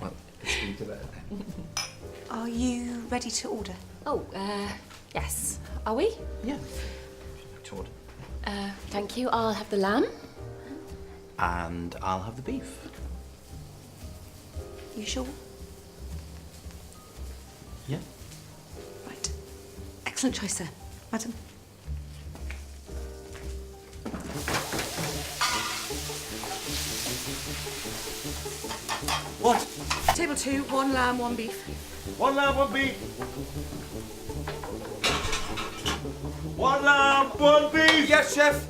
Well, let's do that then. Are you ready to order? Oh, yes. Are we? Yeah. To order. Thank you. I'll have the lamb. And I'll have the beef. You sure? Yeah. Right. Excellent choice, sir. Madam. What? Table 2, 1 lamb, 1 beef. 1 lamb, 1 beef. 1 lamb, 1 beef. Yes, chef.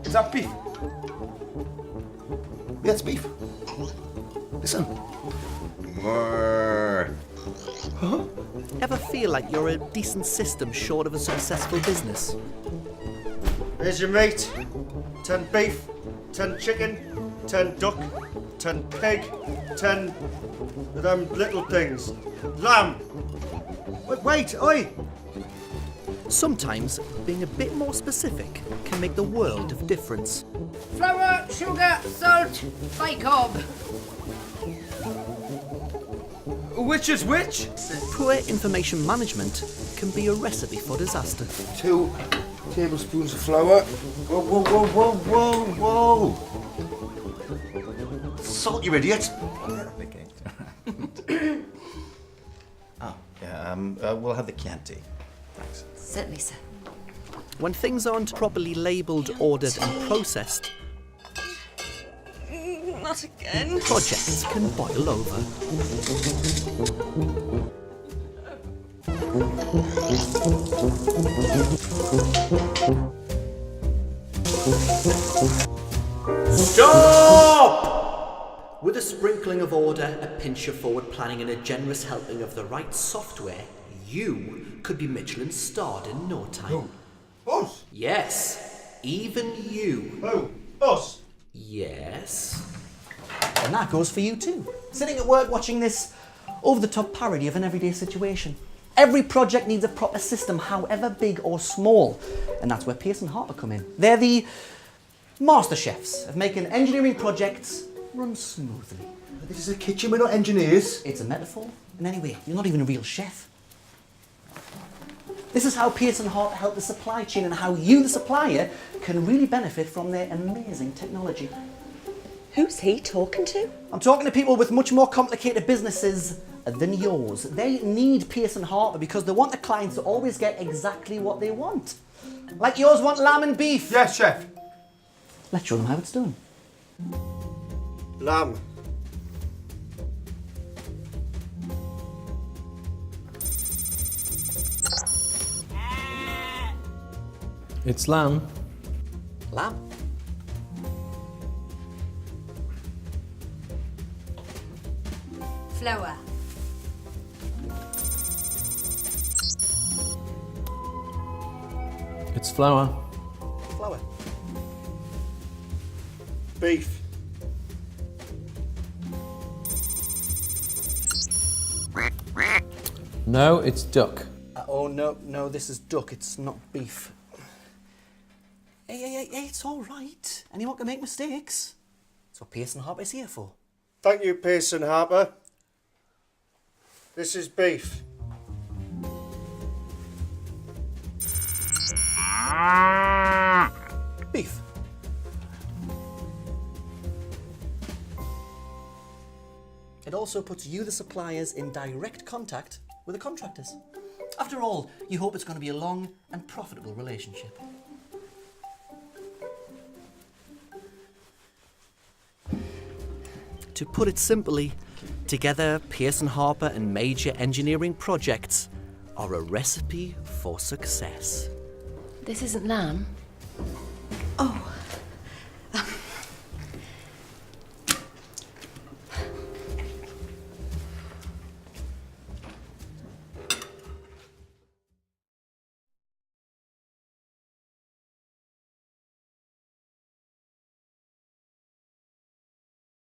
Is that beef? Yeah, it's beef. Listen. Ever feel like you're a decent system short of a successful business? Here's your meat. 10 beef, 10 chicken, 10 duck, 10 pig, 10 of them little things. Lamb. Wait, oi! Sometimes being a bit more specific can make the world of difference. Flour, sugar, salt, bicarb. Which is which? Poor information management can be a recipe for disaster. 2 tablespoons of flour. Whoa, whoa, whoa, whoa, whoa, whoa! Salt, you idiot! Oh, yeah, we'll have the Chianti. Thanks. Certainly, sir. When things aren't properly labelled, ordered and processed, Not again. projects can boil over. Stop! With a sprinkling of order, a pinch of forward planning and a generous helping of the right software, you could be Michelin starred in no time. Us? Yes, even you. Who? Us? Yes. And that goes for you too. Sitting at work watching this over-the-top parody of an everyday situation. Every project needs a proper system, however big or small. And that's where Pearson-HArper come in. They're the master chefs of making engineering projects run smoothly. This is a kitchen, we're not engineers. It's a metaphor. And anyway, you're not even a real chef. This is how Pearson-HArper help the supply chain and how you, the supplier, can really benefit from their amazing technology. Who's he talking to? I'm talking to people with much more complicated businesses than yours. They need Pearson-HArper because they want the clients to always get exactly what they want. Like yours want lamb and beef. Yes, chef. Let's show them how it's done. Lamb. It's lamb. Lamb. Flour. It's flour. Flour. Beef. No, it's duck. Oh, no, this is duck. It's not beef. Hey, it's all right. Anyone can make mistakes. That's what Pearson-HArper is here for. Thank you, Pearson-HArper. This is beef. Beef. It also puts you, the suppliers, in direct contact with the contractors. After all, you hope it's going to be a long and profitable relationship. To put it simply, together, Pearson-HArper and major engineering projects are a recipe for success. This isn't lamb.